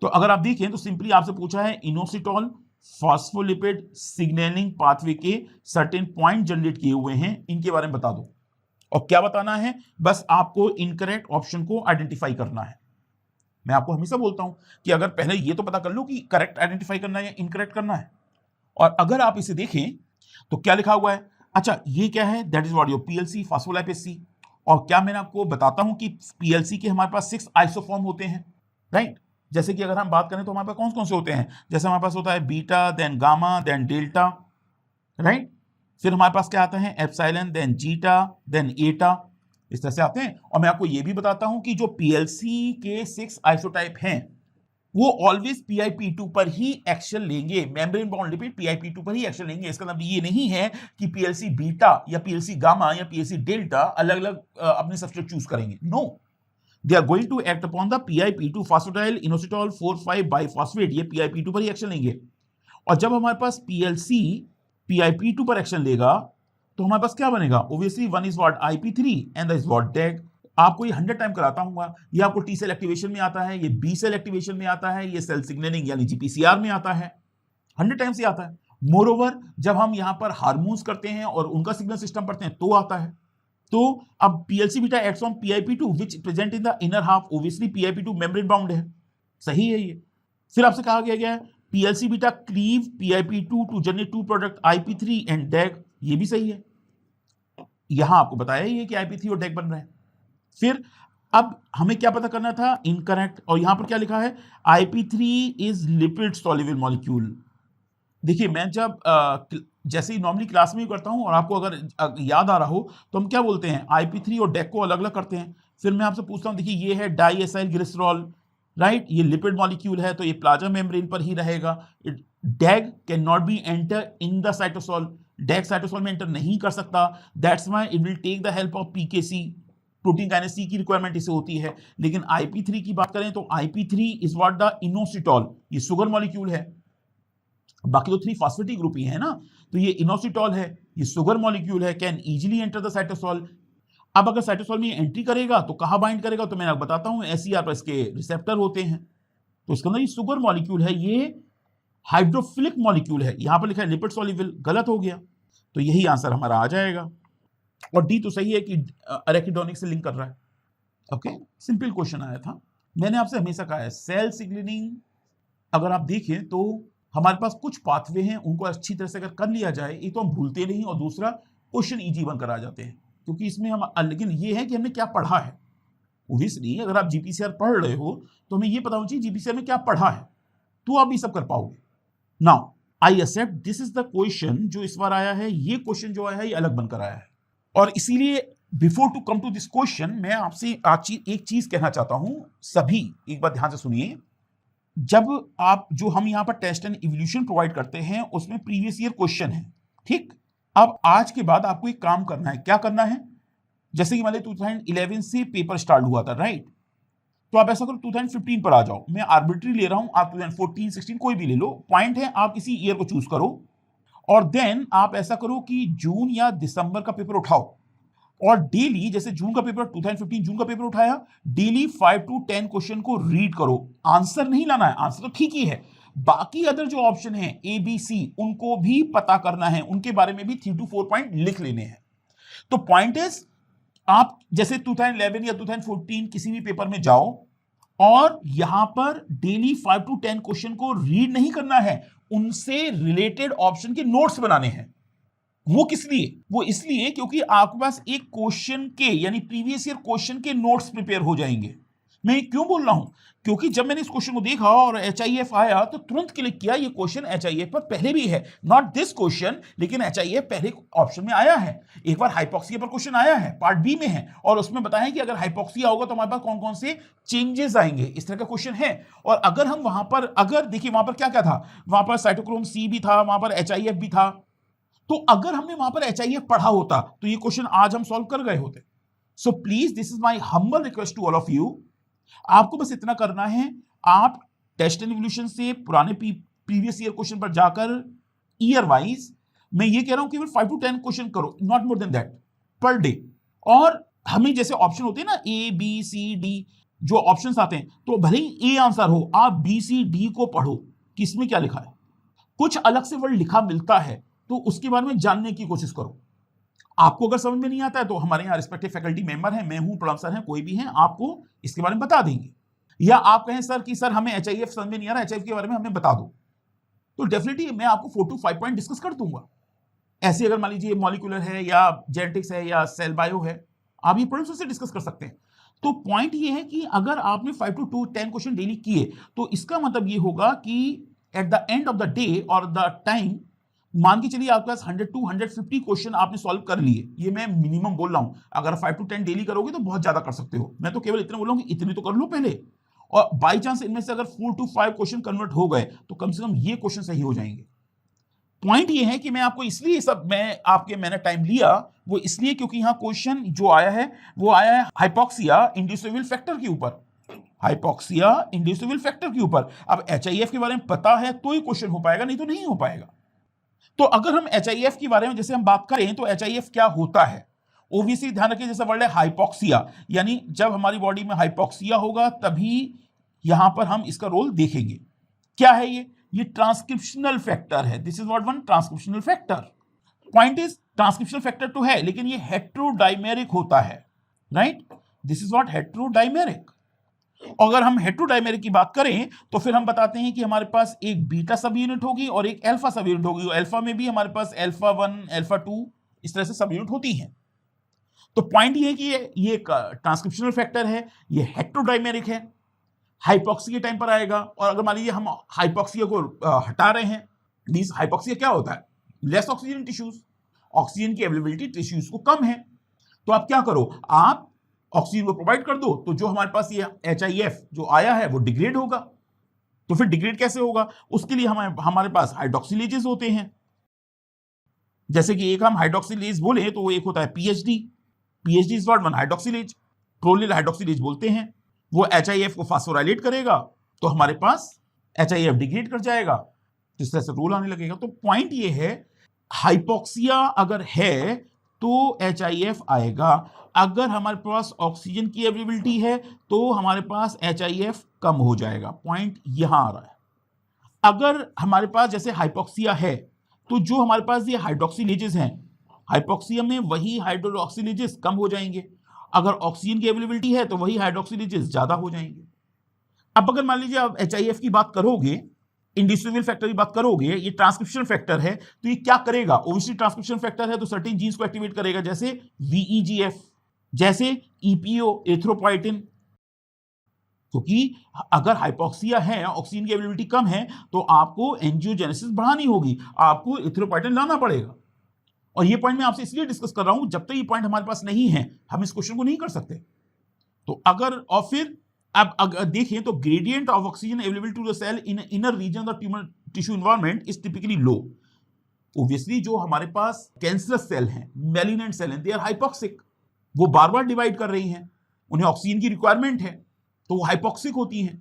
तो अगर आप देखें तो सिंपली आपसे पूछा है इनोसिटॉल फॉस्फोलिपिड सिग्नलिंग पाथवे के सर्टेन पॉइंट जनरेट किए हुए हैं, इनके बारे में बता दो। और क्या बताना है? बस आपको इनकरेक्ट ऑप्शन को आइडेंटिफाई करना है। मैं आपको हमेशा बोलता हूं कि अगर पहले ये तो पता कर लो कि करेक्ट आइडेंटिफाई करना है या इनकरेक्ट करना है। और अगर आप इसे देखें तो क्या लिखा हुआ है, अच्छा ये क्या है, that is what your PLC phospholipase C. और क्या मैं आपको बताता हूं कि PLC के हमारे पास 6 आइसोफॉर्म होते हैं, राइट? जैसे कि अगर हम बात करें तो हमारे पास कौन कौन से होते हैं, जैसे हमारे पास होता है beta, then gamma, then delta, right? फिर हमारे पास क्या आता है, एप्सिलॉन, देन जीटा, देन एटा, इस तरह से आते हैं। और मैं आपको यह भी बताता हूं कि जो PLC के 6 आइसोटाइप हैं वो ऑलवेज PIP2 पर ही एक्शन लेंगे, मेम्ब्रेन बाउंड लिपिड PIP2 पर ही एक्शन लेंगे। इसका मतलब ये नहीं है कि PLC बीटा या PLC गामा या PLC डेल्टा अलग अलग अपने सब्सट्रेट चूज करेंगे, no, they are going to act upon the PIP2 phosphatidylinositol inositol 4,5 biphosphate, ये PIP2 पर ही एक्शन लेंगे। और जब हमारे पास PLC PIP2 पर एक्शन लेगा तो हमारे पास क्या बनेगा? Obviously one is what IP3 and the is what DAG। आपको ये 100 टाइम कराता हूँ, ये आपको T सेल एक्टिवेशन में आता है, ये B सेल एक्टिवेशन में आता है, ये सेल सिग्नलिंग यानी GPCR में आता है। 100 टाइम्स ही आता है। मोरओवर जब हम यहां पर हार्मोन्स करते हैं और उनका सिग्नल सिस्टम पढ़ते हैं तो आता है। तो अब PLC beta acts on PIP2 which present in the inner half, obviously PIP2 membrane bound है, सही है ये। फिर आपसे कहा गया है PLC beta cleave PIP2 to generate two product IP3 and DAG, ये भी सही है। यहां आपको बताया ही है कि IP3 और DAG बन रहे हैं। फिर अब हमें क्या पता करना था, इनकरेक्ट, और यहां पर क्या लिखा है IP3 is lipid soluble molecule. देखिए मैं जब जैसे ही नॉर्मली क्लास में ही करता हूं और आपको अगर याद आ रहा हो तो हम क्या बोलते हैं IP3 और DAG को अलग अलग करते हैं। फिर मैं आपसे पूछता हूं, देखिए ये है डाई एसाइल ग्लिसरॉल, राइट, ये लिपिड मॉलिक्यूल है तो ये प्लाज्मा मेम्ब्रेन पर ही रहेगा। DAG can not be enter in the cytosol, DAG cytosol में एंटर नहीं कर सकता, that's why it will take the help of PKC, protein kinase C की रिक्वायरमेंट इसे होती है। लेकिन IP3 की बात करें तो IP3 is what the inositol, ये शुगर मॉलिक्यूल है, बाकी तो 3 फॉस्फेटिक ग्रुप ही है ना, तो ये इनोसिटॉल है, ये शुगर मॉलिक्यूल है, can easily enter the cytosol. अब अगर साइटोसोल में एंट्री करेगा तो कहां बाइंड करेगा, तो मैं आपको बताता हूं SER पर इसके रिसेप्टर होते हैं। तो इसके अंदर ये शुगर मॉलिक्यूल है, ये हाइड्रोफिलिक मॉलिक्यूल है, यहां पर लिखा है लिपिड सॉल्युबल, गलत हो गया, तो यही आंसर हमारा आ जाएगा। और डी तो सही है कि एराकिडोनिक से लिंक कर रहा है। ओके, सिंपल क्वेश्चन आया था। मैंने आपसे हमेशा कहा है सेल सिग्नलिंग अगर आप देखें तो हमारे पास कुछ पाथवे हैं, उनको अच्छी तरह से अगर कर लिया जाए, एक तो हम भूलते नहीं और दूसरा क्वेश्चन इजी बनकर आ जाते हैं, क्योंकि इसमें हम, लेकिन ये है कि हमने क्या पढ़ा है। ओब्वियसली अगर आप GPCR पढ़ रहे हो तो हमें ये पता होना चाहिए GPCR में क्या पढ़ा है, तो आप ये सब कर पाओगे। Now I accept this is the question जो इस बार आया है, ये क्वेश्चन जो आया है ये अलग बनकर आया है, और इसीलिए before to come to this question मैं आपसे आज एक चीज कहना चाहता हूं। सभी एक बार ध्यान से सुनिए, जब आप जो हम यहां पर टेस्ट एंड इवोल्यूशन प्रोवाइड करते हैं उसमें प्रीवियस ईयर क्वेश्चन है, ठीक। अब आज के बाद आपको एक काम करना है, क्या करना है, जैसे कि मान लीजिए 2011 से पेपर स्टार्ट हुआ था, राइट, तो आप ऐसा करो 2015 पर आ जाओ, मैं आर्बिट्री ले रहा हूं, आप 2014 16 कोई भी ले लो, पॉइंट है आप इसी ईयर को चूज करो, और देन आप ऐसा करो कि जून या दिसंबर का पेपर उठाओ, और डेली जैसे जून का पेपर 2015 जून का पेपर उठाया, डेली 5 to 10 क्वेश्चन को रीड करो। आंसर नहीं लाना है, आंसर तो ठीक ही है, बाकी अदर जो ऑप्शन है ABC उनको भी पता करना है, उनके बारे में भी 3 to 4 पॉइंट लिख लेने हैं। तो पॉइंट इज आप जैसे 2011 या 2014 किसी भी पेपर में जाओ और यहां पर डेली 5 to 10 क्वेश्चन को रीड नहीं करना है, उनसे रिलेटेड ऑप्शन के नोट्स बनाने हैं। वो किस लिए, वो इसलिए क्योंकि आपके पास एक क्वेश्चन के यानी प्रीवियस ईयर क्वेश्चन के नोट्स प्रिपेयर हो जाएंगे। मैं क्यों बोल रहा हूं, क्योंकि जब मैंने इस क्वेश्चन को देखा और HIF आया तो तुरंत क्लिक किया, ये क्वेश्चन HIF पर पहले भी है, नॉट दिस क्वेश्चन, लेकिन HIF पहले ऑप्शन में आया है। एक बार हाइपोक्सिया पर क्वेश्चन आया है, पार्ट बी में है, और उसमें बताया कि अगर हाइपोक्सिया होगा तो हमारे पास कौन कौन से चेंजेस आएंगे, इस तरह का क्वेश्चन है। और अगर हम वहां पर अगर देखिए वहां पर क्या क्या था, वहां पर साइटोक्रोम C भी था, वहां पर HIF भी था, तो अगर हमने वहां पर HIF पढ़ा होता तो ये क्वेश्चन आज हम सॉल्व कर गए होते। So please this is my humble request to all of you, आपको बस इतना करना है, आप टेस्ट एंड इवोल्यूशन से पुराने प्रीवियस ईयर क्वेश्चन पर जाकर ईयर वाइज, मैं ये कह रहा हूं केवल 5 to 10 क्वेश्चन करो, not more than that per day. और हमें जैसे ऑप्शन होते हैं ना ABCD जो ऑप्शंस आते हैं, तो भले ही A आंसर हो, आप BCD को पढ़ो कि इसमें क्या लिखा है, कुछ अलग से वर्ड लिखा मिलता है तो उसके बारे में जानने की कोशिश करो। आपको अगर समझ में नहीं आता है तो हमारे यहाँ रिस्पेक्टिव फैकल्टी मेंबर हैं, मैं हूं, प्रणव सर हैं, कोई भी हैं, आपको इसके बारे में बता देंगे। या आप कहें सर कि सर हमें HIF समझ में नहीं आ रहा, HIF के बारे में हमें बता दो, तो डेफिनेटली मैं आपको 4 to 5 पॉइंट डिस्कस कर दूंगा। ऐसे अगर मान लीजिए मॉलिक्यूलर है या जेनेटिक्स है या सेल बायो है, आप ये प्रोडक्ट्स से डिस्कस कर सकते हैं। तो पॉइंट ये है कि अगर आपने 5 to 10 क्वेश्चन डेली किए तो इसका मतलब ये होगा कि at the end of the day और द टाइम, मान के चलिए आपके पास 100 to 150 क्वेश्चन आपने सॉल्व कर लिए, ये मैं मिनिमम बोल रहा हूं, अगर 5 to 10 डेली करोगे तो बहुत ज्यादा कर सकते हो, मैं तो केवल इतना बोल रहा हूं कि इतने तो कर लो पहले, और बाई चांस इनमें से अगर 4 to 5 क्वेश्चन कन्वर्ट हो गए तो कम से कम ये क्वेश्चन सही हो जाएंगे। पॉइंट ये है कि मैं आपको इसलिए सब मैंने टाइम लिया, वो इसलिए क्योंकि यहां क्वेश्चन जो आया है वो आया है हाइपोक्सिया इंड्यूसिबल फैक्टर के ऊपर, हाइपोक्सिया इंड्यूसिबल फैक्टर के ऊपर। अब HIF के बारे में पता है तो ही क्वेश्चन हो पाएगा, नहीं तो नहीं हो पाएगा। तो अगर हम HIF के बारे में जैसे हम बात करें तो HIF क्या होता है, ओबीसी ध्यान रखिए, जैसा वर्ड है हाइपोक्सिया, यानी जब हमारी बॉडी में हाइपोक्सिया होगा तभी यहां पर हम इसका रोल देखेंगे। क्या है ये ट्रांसक्रिप्शनल फैक्टर है। This is what one transcriptional factor. Point is transcriptional factor तो है लेकिन ये हेट्रोडाइमेरिक होता है, right? This is what heterodimeric. अगर हम हेट्रोडाइमेरिक की बात करें तो फिर हम बताते हैं कि हमारे पास एक बीटा सब यूनिट होगी और एक अल्फा सब यूनिट होगी। अल्फा में भी हमारे पास अल्फा 1 अल्फा 2 इस तरह से सब यूनिट होती हैं। तो पॉइंट ये है कि ये एक ट्रांसक्रिप्शनल फैक्टर है, ये हेट्रोडाइमेरिक है, हाइपॉक्सी के टाइम पर आएगा। और अगर मान लीजिए हम हाइपॉक्सिया को हटा रहे हैं, मींस हाइपॉक्सिया क्या होता है? Less oxygen in tissues, oxygen की अवेलेबिलिटी टिश्यूज को कम है। तो आप क्या करो, आप ऑक्सीजन को प्रोवाइड कर दो, तो जो हमारे पास ये HIF जो आया है वो डिग्रेड होगा। तो फिर डिग्रेड कैसे होगा? उसके लिए हमारे पास हाइड्रोक्सिलेजेस होते हैं। जैसे कि एक हम हाइड्रोक्सिलेज बोले तो वो एक होता है PHD is what one hydroxylase, prolyl hydroxylase बोलते हैं। वो HIF को फास्फोराइलेट करेगा तो हमारे पास HIF डिग्रेड कर जाएगा, तो इस तरह से रोल आने लगेगा। तो पॉइंट ये है, हाइपोक्सिया अगर है तो HIF आएगा। अगर हमारे पास ऑक्सीजन की अवेलेबिलिटी है तो हमारे पास HIF कम हो जाएगा। पॉइंट यहां आ रहा है। अगर हमारे पास जैसे हाइपोक्सिया है तो जो हमारे पास ये हाइड्रोक्सिलेजेस हैं, हाइपोक्सिया में वही हाइड्रोक्सिलेजेस कम हो जाएंगे। अगर ऑक्सीजन की अवेलेबिलिटी है तो वही हाइड्रोक्सिलेजेस ज्यादा हो जाएंगे। अब अगर मान लीजिए आप HIF की बात करोगे, इंडिविजुअल फैक्टर की बात करोगे, ये ट्रांसक्रिप्शन फैक्टर है, तो ये क्या करेगा? ओबियसली ट्रांसक्रिप्शन फैक्टर है तो सर्टेन जीन्स को एक्टिवेट करेगा, जैसे VEGF, जैसे EPO एथ्रोपोइटिन। क्योंकि अगर हाइपोक्सिया है, ऑक्सीजन की अवेलेबिलिटी कम है, तो आपको एंजियोजेनेसिस बढ़ानी होगी, आपको एथ्रोपोइटिन लाना पड़ेगा। और ये पॉइंट मैं आपसे इसलिए डिस्कस कर रहा हूं, जब तक ये पॉइंट हमारे पास नहीं है हम इस क्वेश्चन को नहीं कर सकते। तो अगर और फिर अब अगर देखें तो gradient of oxygen available to the cell in inner region of tumour tissue environment is typically low. Obviously जो हमारे पास कैंसरस सेल हैं, मेलिनेंट सेल हैं, दे आर हाइपोक्सिक, वो बार बार डिवाइड कर रही हैं, उन्हें ऑक्सीजन की रिक्वायरमेंट है तो वो हाइपोक्सिक होती हैं,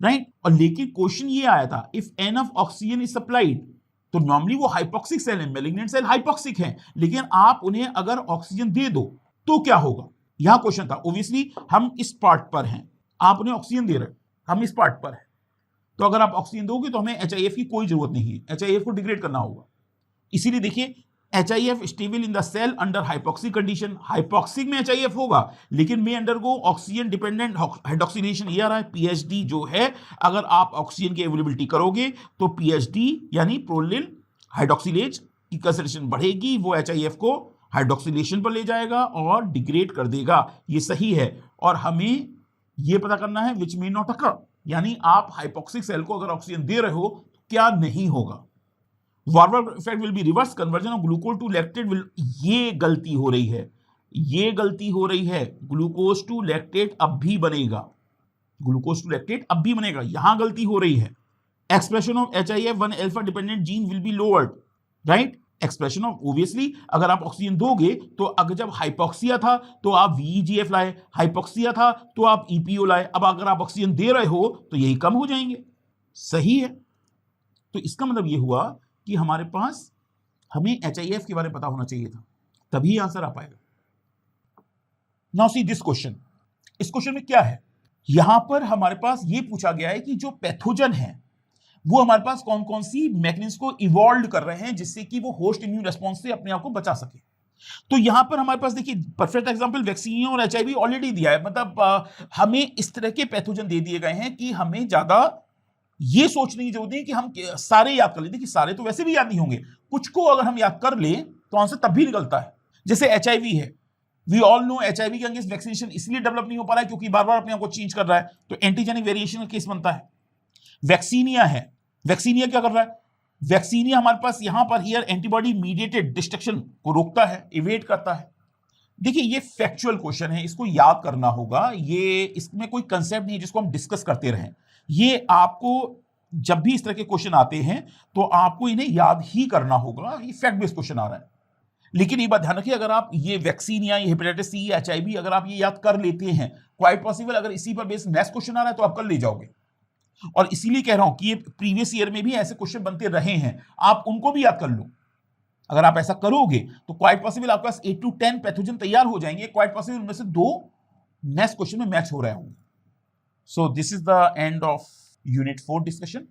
राइट? और लेकिन क्वेश्चन ये आया था, if enough oxygen is supplied, तो नॉर्मली वो हाइपोक्सिक सेल है, मेलिग्नेंट सेल हाइपोक्सिक है, लेकिन आप उन्हें अगर ऑक्सीजन दे दो तो क्या होगा? यहां क्वेश्चन था। ऑब्वियसली हम इस पार्ट पर हैं, आप उन्हें ऑक्सीजन दे रहे हैं, हम इस पार्ट पर हैं, तो अगर आप ऑक्सीजन दोगे तो हमें HIF की कोई जरूरत नहीं है, HIF को डिग्रेड करना होगा। इसीलिए देखिए HIF stable in the cell under hypoxic condition. Hypoxic में HIF होगा लेकिन में अंडरगो ऑक्सीजन डिपेंडेंट हाइड्रोक्सिलेशन। ये आ रहा है PHD जो है, अगर आप ऑक्सीजन की अवेलेबिलिटी करोगे तो PHD यानी प्रोलिल हाइड्रोक्सिलेज की कंसंट्रेशन बढ़ेगी, वो HIF को हाइड्रोक्सिलेशन पर ले जाएगा और डिग्रेड कर देगा। ये सही है। और हमें ये पता करना है विच मे नॉट अकर, यानी आप हाइपोक्सिक सेल को अगर ऑक्सीजन दे रहे हो तो क्या नहीं होगा। Warburg effect will be reverse conversion of glucose to lactate will. ये गलती हो रही है, ये गलती हो रही है। ग्लूकोज टू लैक्टेट अब भी बनेगा, ग्लूकोज टू लैक्टेट अब भी बनेगा, यहां गलती हो रही है। Expression of HIF 1 alpha dependent gene will be lowered, right? Expression of, obviously अगर आप ऑक्सीजन दोगे तो अगर जब हाइपोक्सिया था तो आप VEGF लाए, हाइपोक्सिया था तो आप EPO लाए, अब अगर आप ऑक्सीजन दे रहे हो तो यही कम हो जाएंगे। सही है। तो इसका मतलब ये हुआ कि हमारे पास हमें HIF के बारे में पता होना चाहिए था, तभी आंसर आ पाएगा। Now see this question. इस क्वेश्चन में क्या है, यहां पर हमारे पास ये पूछा गया है कि जो पैथोजन है वो हमारे पास कौन कौन सी मैकेनिज्म को इवॉल्व कर रहे हैं जिससे कि वो होस्ट इम्यून रिस्पॉन्स से अपने आप को बचा सके। तो यहां पर हमारे पास देखिए परफेक्ट एग्जांपल वैक्सीन और HIV ऑलरेडी दिया है। मतलब हमें इस तरह के पैथोजन दे दिए गए हैं कि हमें ज्यादा ये सोचने की जरूरत नहीं कि हम सारे याद कर लेते, कि सारे तो वैसे भी याद नहीं होंगे, कुछ को अगर हम याद कर ले तो आंसर तब भी निकलता है। जैसे HIV है, वी ऑल नो HIV के अगेंस्ट वैक्सीनेशन इसलिए डेवलप नहीं हो पा रहा है क्योंकि बार बार अपने आप को चेंज कर रहा है, तो एंटीजेनिक वेरिएशन का केस बनता है। वैक्सीनिया है, वैक्सीनिया क्या कर रहा है? वैक्सीनिया हमारे पास यहां पर हियर एंटीबॉडी मीडिएटेड डिस्ट्रक्शन को रोकता है, इवेट करता है। देखिए ये फैक्चुअल क्वेश्चन है, इसको याद करना होगा, ये इसमें कोई कंसेप्ट नहीं है जिसको हम डिस्कस करते रहें। ये आपको जब भी इस तरह के क्वेश्चन आते हैं तो आपको इन्हें याद ही करना होगा, ये फैक्ट बेस्ड क्वेश्चन आ रहा है। लेकिन ये बात ध्यान रखिए, अगर आप ये वैक्सीन या हेपेटाइटिस सी, HIV अगर आप ये याद कर लेते हैं, क्वाइट पॉसिबल अगर इसी पर बेस्ड नेक्स्ट क्वेश्चन आ रहा है तो आप कर ले जाओगे। और इसीलिए कह रहा हूं कि ये प्रीवियस ईयर में भी ऐसे क्वेश्चन बनते रहे हैं, आप उनको भी याद कर लो। अगर आप ऐसा करोगे तो क्वाइट पॉसिबल आपके पास 8 to 10 पैथोजन तैयार हो जाएंगे, क्वाइट पॉसिबल उनमें से 2 नेक्स्ट क्वेश्चन में मैच हो रहे होंगे। So this is the end of unit 4 discussion.